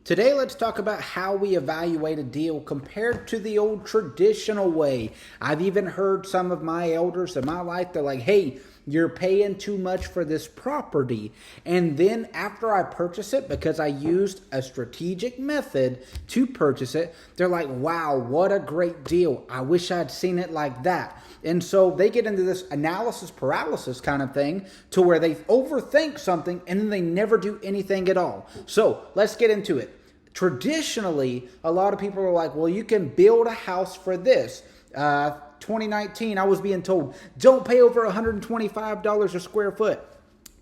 Today, let's talk about how we evaluate a deal compared to the old traditional way. I've even heard some of my elders in my life, they're like, hey, you're paying too much for this property. And then after I purchase it, because I used a strategic method to purchase it, they're like, wow, what a great deal. I wish I'd seen it like that. And so they get into this analysis paralysis kind of thing to where they overthink something and then they never do anything at all. So let's get into it. Traditionally, a lot of people are like, well, you can build a house for this. 2019, I was being told, don't pay over $125 a square foot.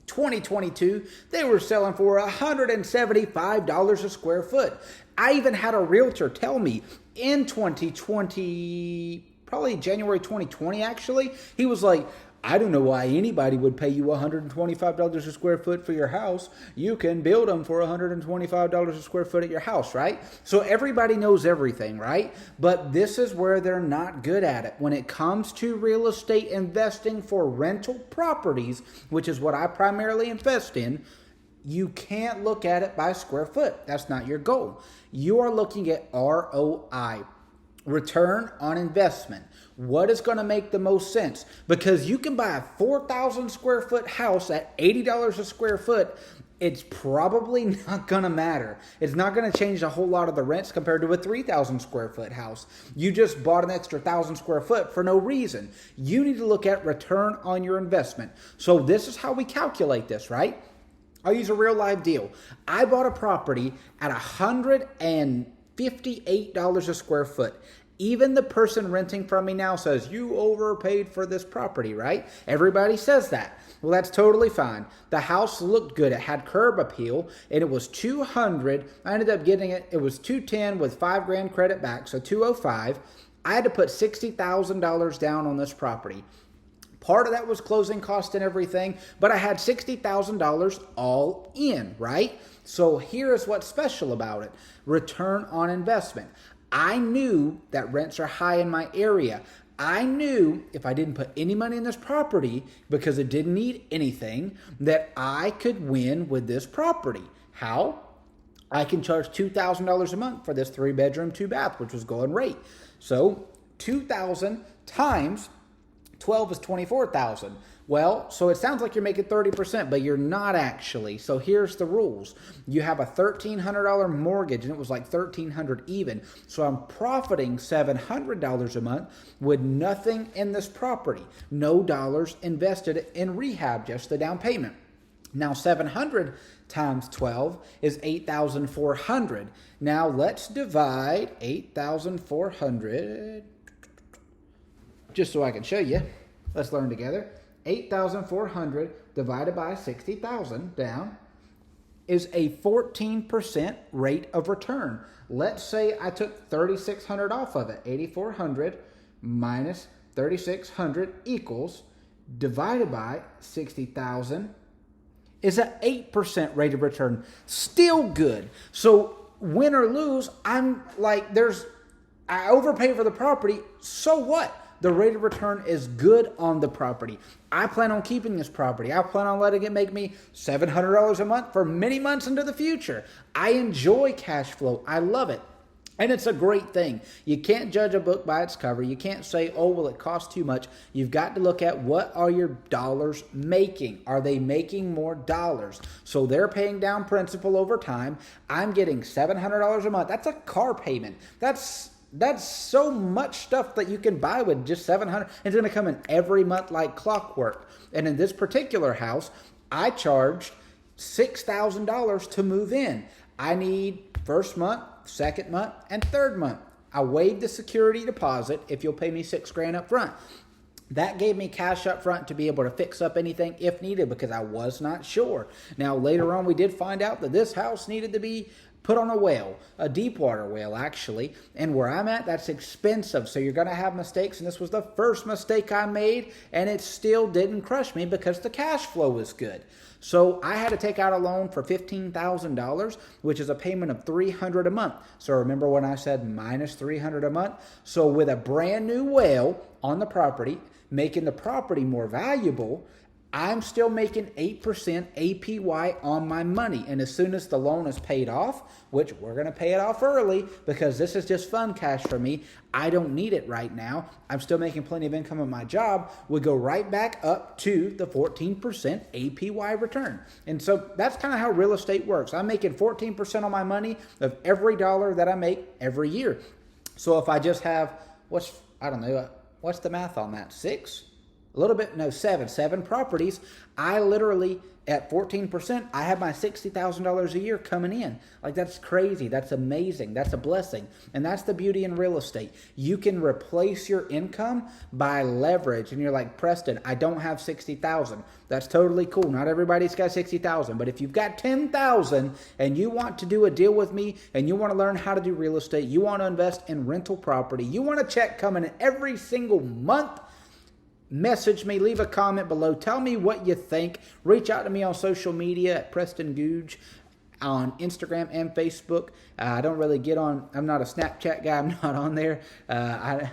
2022, they were selling for $175 a square foot. I even had a realtor tell me in 2020, probably January 2020 actually, he was like, I don't know why anybody would pay you $125 a square foot for your house. You can build them for $125 a square foot at your house, right? So everybody knows everything, right? But this is where they're not good at it. When it comes to real estate investing for rental properties, which is what I primarily invest in, you can't look at it by square foot. That's not your goal. You are looking at ROI. Return on investment. What is going to make the most sense? Because you can buy a 4,000 square foot house at $80 a square foot. It's probably not going to matter. It's not going to change a whole lot of the rents compared to a 3,000 square foot house. You just bought an extra 1,000 square foot for no reason. You need to look at return on your investment. So this is how we calculate this, right? I'll use a real live deal. I bought a property at $158 a square foot. Even the person renting from me now says, you overpaid for this property, right? Everybody says that. Well, that's totally fine. The house looked good. It had curb appeal, and it was $200. I ended up getting it. It was $210 with $5,000 credit back, so $205. I had to put $60,000 down on this property. Part of that was closing cost and everything, but I had $60,000 all in, right? So here is what's special about it. Return on investment. I knew that rents are high in my area. I knew if I didn't put any money in this property because it didn't need anything, that I could win with this property. How? I can charge $2,000 a month for this 3-bedroom, 2-bath, which was going rate. So 2,000 times 12 is 24,000. Well, so it sounds like you're making 30%, but you're not actually. So here's the rules. You have a $1,300 mortgage, and it was like $1,300 even. So I'm profiting $700 a month with nothing in this property. No dollars invested in rehab, just the down payment. Now 700 times 12 is 8,400. Now let's divide 8,400, just so I can show you. Let's learn together. 8,400 divided by 60,000 down is a 14% rate of return. Let's say I took 3,600 off of it. 8,400 minus 3,600 equals, divided by 60,000 is an 8% rate of return. Still good. So win or lose, I'm like, I overpay for the property. So what? The rate of return is good on the property. I plan on keeping this property. I plan on letting it make me $700 a month for many months into the future. I enjoy cash flow. I love it. And it's a great thing. You can't judge a book by its cover. You can't say, oh, well, it costs too much. You've got to look at what are your dollars making. Are they making more dollars? So they're paying down principal over time. I'm getting $700 a month. That's a car payment. That's so much stuff that you can buy with just $700. It's going to come in every month like clockwork. And in this particular house, I charged $6,000 to move in. I need first month, second month, and third month. I waived the security deposit if you'll pay me $6,000 up front. That gave me cash up front to be able to fix up anything if needed because I was not sure. Now, later on, we did find out that this house needed to be put on a well, a deep water well actually, and where I'm at, that's expensive, so you're going to have mistakes, and this was the first mistake I made, and it still didn't crush me because the cash flow was good. So I had to take out a loan for $15,000, which is a payment of $300 a month. So remember when I said minus $300 a month? So with a brand new well on the property, making the property more valuable, I'm still making 8% APY on my money. And as soon as the loan is paid off, which we're going to pay it off early because this is just fun cash for me, I don't need it right now. I'm still making plenty of income at my job. We go right back up to the 14% APY return. And so that's kind of how real estate works. I'm making 14% on my money of every dollar that I make every year. So if I just have, what's the math on that? 7 properties. I literally, at 14%, I have my $60,000 a year coming in. Like, that's crazy. That's amazing. That's a blessing. And that's the beauty in real estate. You can replace your income by leverage. And you're like, Preston, I don't have 60,000. That's totally cool. Not everybody's got 60,000. But if you've got 10,000 and you want to do a deal with me and you want to learn how to do real estate, you want to invest in rental property, you want a check coming in every single month, message me, leave a comment below. Tell me what you think. Reach out to me on social media at Preston Googe on Instagram and Facebook. I don't really get on. I'm not a Snapchat guy. I'm not on there.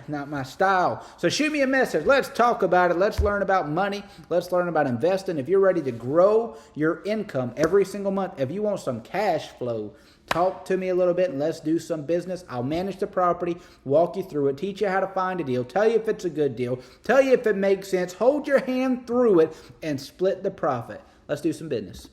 Not my style. So shoot me a message. Let's talk about it. Let's learn about money. Let's learn about investing. If you're ready to grow your income every single month, if you want some cash flow, talk to me a little bit and let's do some business. I'll manage the property, walk you through it, teach you how to find a deal, tell you if it's a good deal, tell you if it makes sense, hold your hand through it, and split the profit. Let's do some business.